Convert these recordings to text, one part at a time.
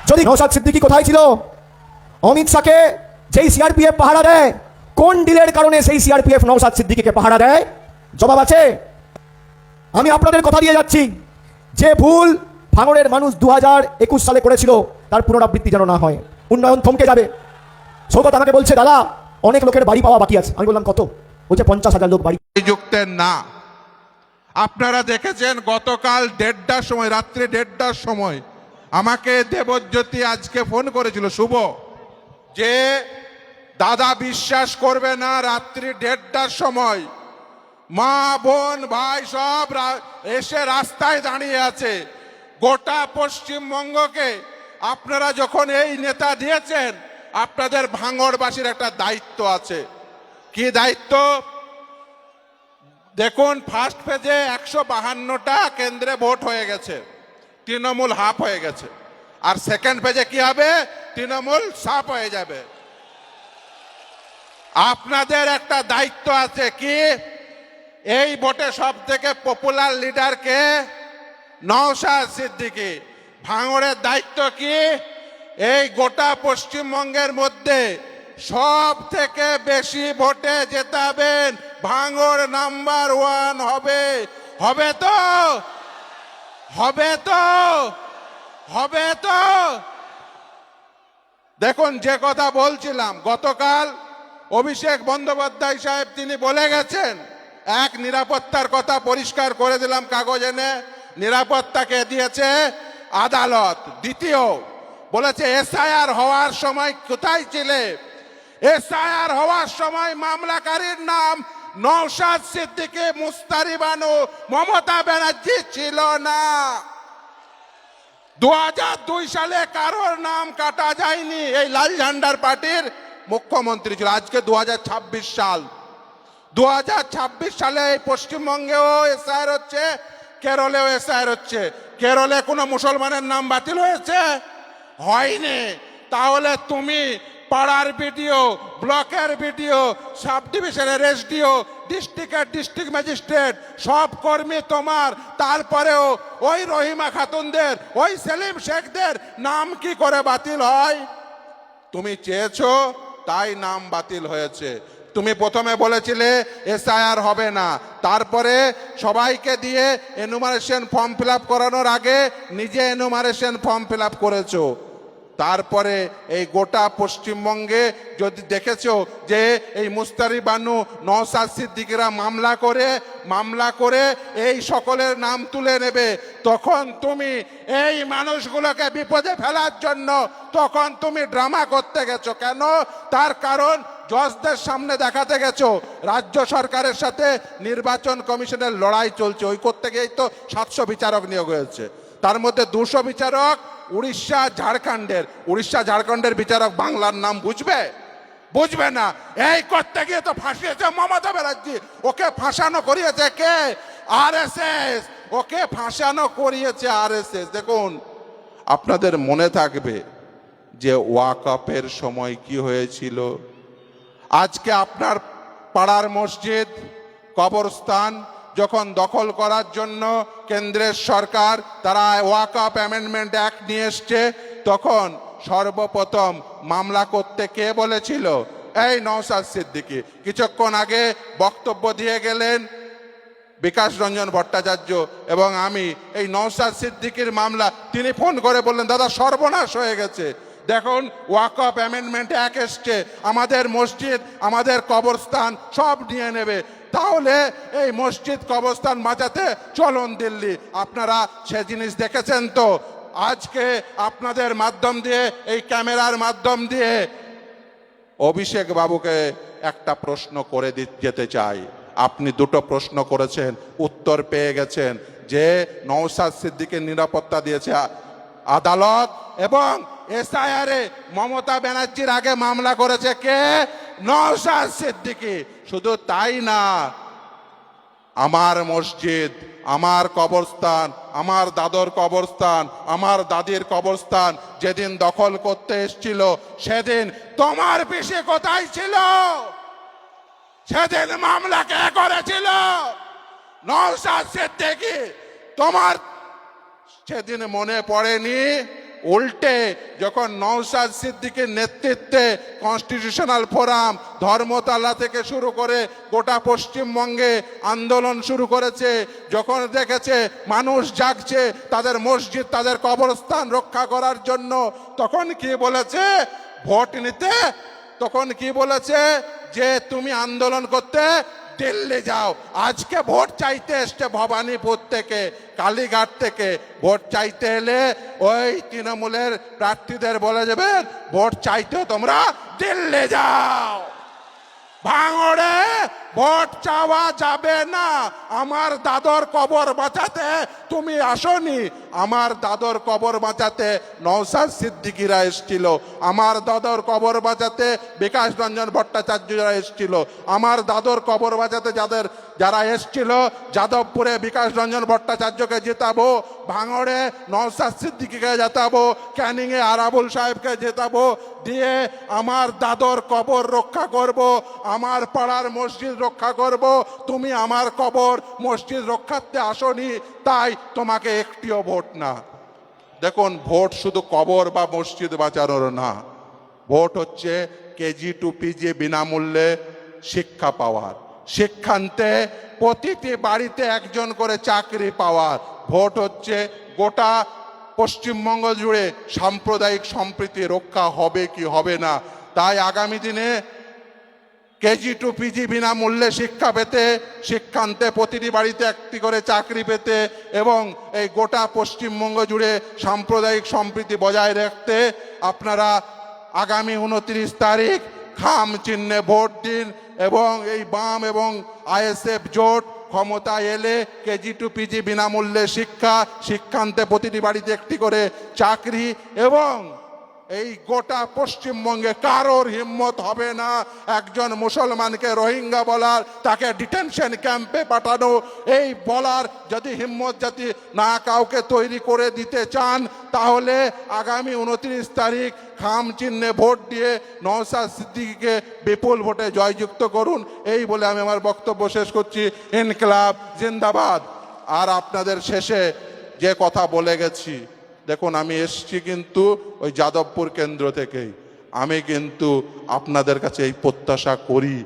যদি নওশাদ সিদ্দিকী কোথায় ছিল, অমিত শাহকে যেই সিআরপিএফ পাহারা দেয়, কোন ডিলের কারণে সেই সিআরপিএফ নওশাদ সিদ্দিকীকে পাহারা দেয়? জবাব আছে। আমি আপনাদের কথা দিয়ে যাচ্ছি, যে ভুল ভাঙড়ের মানুষ 2021 সালে করেছিল তার পুনরাবৃত্তি যেন না হয়, উন্নয়ন থমকে যাবে। শওকত আমাকে বলছে, দাদা অনেক লোকের বাড়ি পাওয়া বাকি আছে। আমি বললাম কত? বলছে 50,000 লোক বাড়ি। যুক্তের না। আপনারা দেখেছেন গতকাল 1:30টার সময়, রাত্রে 1:30টার সময় আমাকে দেবজ্যোতি আজকে ফোন করেছিল শুভ, যে দাদা বিশ্বাস করবে না, রাত্রি 1:30টার সময় মা বোন ভাই সব এসে রাস্তায় দাঁড়িয়ে আছে। গোটা পশ্চিমবঙ্গকে আপনারা যখন এই নেতা দিয়েছেন, আপনাদের ভাঙড়বাসীর একটা দায়িত্ব আছে। কি দায়িত্ব? দেখুন, ফার্স্ট ফেজে 152টা কেন্দ্রে ভোট হয়ে গেছে, তৃণমূল হাফ হয়ে গেছে। আর সেকেন্ড ফেজে কি হবে? তৃণমূল সাফ হয়ে যাবে। আপনাদের একটা দায়িত্ব আছে। কি? এই ভোটে সব থেকে পপুলার লিডার কে? নওশাদ সিদ্দিকী। ভাঙড়ের দায়িত্ব কি? এই গোটা পশ্চিমবঙ্গের মধ্যে সব থেকে বেশি ভোটে জেতাবেন, ভাঙড় নাম্বার 1 হবে। হবে তো? হবে তো? হবে তো? দেখুন, যে কথা বলছিলাম গতকাল, অভিষেক বন্দ্যোপাধ্যায় সাহেব তিনি বলে গেছেন, এক, নিরাপত্তার কথা পরিষ্কার করে দিলাম কাগজ এনে, নিরাপত্তাকে দিয়েছে আদালত। দ্বিতীয় বলেছে এসআইআর হওয়ার সময় কোথায় ছিলে? এসআইআর হওয়ার সময় মামলাকারীর নাম নওশাদ সিদ্দিকী, মুস্তারি বানু, মমতা ব্যানার্জি ছিল না। 2002 সালে কারোর নাম কাটা যায়নি। এই লাল ঝান্ডার পার্টির মুখ্যমন্ত্রী ছিল। আজকে 2026 সাল। 2026 সালে এই পশ্চিমবঙ্গেও এসআইআর হচ্ছে, কেরলেও এসআইআর হচ্ছে। কেরলে কোনো মুসলমানের নাম বাতিল হয়েছে? হয়নি। তাহলে তুমি পাড়ার বিডিও, ব্লকের বিডিও, সাব ডিভিশনের এসডিও, ডিস্ট্রিক্টের ডিস্ট্রিক্ট ম্যাজিস্ট্রেট, সব কর্মী তোমার। তারপরেও ওই রহিমা খাতুনদের, ওই সেলিম শেখদের নাম কি করে বাতিল হয়? তুমি চেয়েছো তাই নাম বাতিল হয়েছে। তুমি প্রথমে বলেছিলে এসআইআর হবে না, তারপরে সবাইকে দিয়ে এনুমারেশন ফর্ম ফিল আপ করানোর আগে নিজে এনুমারেশন ফর্ম ফিল আপ করেছো। তারপরে এই গোটা পশ্চিমবঙ্গে যদি দেখেছো যে এই মুস্তারি বানু, নওশাদ সিদ্দিকীরা মামলা করে এই সকলের নাম তুলে নেবে, তখন তুমি এই মানুষগুলোকে বিপদে ফেলার জন্য তখন তুমি ড্রামা করতে গেছো। কেন? তার কারণ জজদের সামনে দেখাতে গেছো রাজ্য সরকারের সাথে নির্বাচন কমিশনের লড়াই চলছে। ওই করতে গিয়েই তো 700 বিচারক নিয়োগ হয়েছে। তার মধ্যে 200 বিচারক উড়িষ্যা ঝাড়খণ্ডের বিচারক। বাংলার নাম বুঝবে? বুঝবে না। এই করতে গিয়ে তো ফাঁসিয়েছে মমতা ব্যানার্জি। ওকে ফাঁসানো করিয়েছে কে? আরএসএস। ওকে ফাঁসানো করিয়েছে আরএসএস। দেখুন, আপনাদের মনে থাকবে যে ওয়াকফের সময় কি হয়েছিল। আজকে আপনার পাড়ার মসজিদ, কবরস্থান যখন দখল করার জন্য কেন্দ্রের সরকার তারা ওয়াকফ অ্যামেন্ডমেন্ট অ্যাক্ট নিয়ে এসছে, তখন সর্বপ্রথম মামলা করতে কে বলেছিল? এই নওশাদ সিদ্দিকী। কিছুক্ষণ আগে বক্তব্য দিয়ে গেলেন বিকাশ রঞ্জন ভট্টাচার্য এবং আমি। এই নওশাদ সিদ্দিকীর মামলা তিনি ফোন করে বললেন, দাদা সর্বনাশ হয়ে গেছে, দেখুন ওয়াকফ অ্যামেন্ডমেন্ট অ্যাক্ট এসছে, আমাদের মসজিদ, আমাদের কবরস্থান সব নিয়ে নেবে। তাহলে এই মসজিদ কবরস্থান বাঁচাতে চলুন দিল্লি। আপনারা সে জিনিস দেখেছেন তো? আজকে আপনাদের মাধ্যম দিয়ে, এই ক্যামেরার মাধ্যম দিয়ে অভিষেক বাবুকে একটা প্রশ্ন করে যেতে চাই। আপনি 2টো প্রশ্ন করেছেন, উত্তর পেয়ে গেছেন যে নওশাদ সিদ্দিকীর নিরাপত্তা দিয়েছে আদালত, এবং এসআইআর এ মমতা ব্যানার্জির আগে মামলা করেছে কে? নওশাদ সিদ্দিকী। শুধু তাই না, আমার মসজিদ, আমার কবরস্থান, আমার দাদর কবরস্থান, আমার দাদির কবরস্থান যেদিন দখল করতে এসেছিল, সেদিন তোমার পিসি কোথায় ছিল? সেদিন মামলা কে করেছিল? নওশাদ সিদ্দিকী। তোমার সেদিন মনে পড়েনি উল্টে যখন নওশাদ সিদ্দিকীর নেতৃত্বে কনস্টিটিউশনাল ফোরাম ধর্মতলা থেকে শুরু করে গোটা পশ্চিমবঙ্গে আন্দোলন শুরু করেছে, যখন দেখেছে মানুষ জাগছে তাদের মসজিদ তাদের কবরস্থান রক্ষা করার জন্য, তখন কি বলেছে? ভোট নিতে তখন কি বলেছে? যে তুমি আন্দোলন করতে দিল্লি যাও। আজকে ভোট চাইতে এসছে ভবানীপুর থেকে, কালীঘাট থেকে ভোট চাইতে এলে ওই তৃণমূলের প্রার্থীদের বলে যাবেন ভোট চাইতে তোমরা দিল্লি যাও। ভাঙড়ে ভোট চাওয়া যাবে না। আমার দাদর কবর বাঁচাতে তুমি আসনি। আমার দাদর কবর বাঁচাতে নওশাদ সিদ্দিকীরা এসেছিল, আমার দাদর কবর বাঁচাতে বিকাশ রঞ্জন ভট্টাচার্যরা এসেছিল, আমার দাদর কবর বাঁচাতে যারা এসেছিল যাদবপুরে বিকাশ রঞ্জন ভট্টাচার্যকে জেতাবো, ভাঙড়ে নওশাদ সিদ্দিকীকে জেতাবো, ক্যানিংয়ে আরাবুল সাহেবকে জেতাবো, দিয়ে আমার দাদর কবর রক্ষা করব, আমার পাড়ার মসজিদ রক্ষা করব। তুমি আমার কবর মসজিদ রক্ষার্থে আসনি, তাই তোমাকে একটিও ভোট না। দেখুন, ভোট শুধু কবর বা মসজিদ বাঁচানোর না, ভোট হচ্ছে কেজি টু পিজি বিনামূল্যে শিক্ষা পাওয়ার, শিক্ষান্তে প্রতিটি বাড়িতে একজন করে চাকরি পাওয়ার, ভোট হচ্ছে গোটা পশ্চিমবঙ্গ জুড়ে সাম্প্রদায়িক সম্প্রীতি রক্ষা হবে কি হবে না। তাই আগামী দিনে কেজি টু পিজি বিনামূল্যে শিক্ষা পেতে, শিক্ষান্তে প্রতিটি বাড়িতে একটি করে চাকরি পেতে এবং এই গোটা পশ্চিমবঙ্গ জুড়ে সাম্প্রদায়িক সম্প্রীতি বজায় রাখতে আপনারা আগামী 29 তারিখ খাম চিহ্নে ভোট দিন এবং এই বাম এবং আইএসএফ জোট ক্ষমতায় এলে কেজি টু পিজি বিনামূল্যে শিক্ষা, শিক্ষান্তে প্রতিটি বাড়িতে একটি করে চাকরি এবং এই গোটা পশ্চিমবঙ্গে কারোর হিম্মত হবে না একজন মুসলমানকে রোহিঙ্গা বলার, তাকে ডিটেনশন ক্যাম্পে পাঠানো। এই বলার যদি হিম্মত যদি না কাউকে তৈরি করে দিতে চান, তাহলে আগামী 29 তারিখ খাম চিহ্নে ভোট দিয়ে নওশাদ সিদ্দিকীকে বিপুল ভোটে জয়যুক্ত করুন। এই বলে আমি আমার বক্তব্য শেষ করছি। ইনকিলাব জিন্দাবাদ। আর আপনাদের শেষে যে কথা বলে গেছি, দেখুন আমি এসছি কিন্তু ওই যাদবপুর কেন্দ্র থেকেই। আমি কিন্তু আপনাদের কাছে এই প্রত্যাশা করি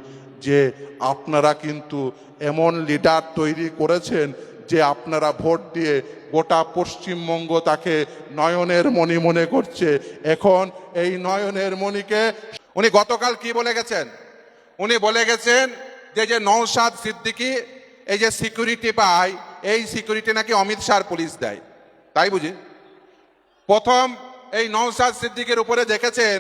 যে আপনারা কিন্তু এমন লিডার তৈরি করেছেন যে আপনারা ভোট দিয়ে গোটা পশ্চিমবঙ্গ তাকে নয়নের মণি মনে করছে। এখন এই নয়নের মণিকে উনি গতকাল কি বলে গেছেন? উনি বলে গেছেন যে নওশাদ সিদ্দিকী এই যে সিকিউরিটি পায়, এই সিকিউরিটি নাকি অমিত শাহ পুলিশ দেয়। তাই বুঝি? প্রথম এই নওশাদ সিদ্দিকীর উপরে দেখেছেন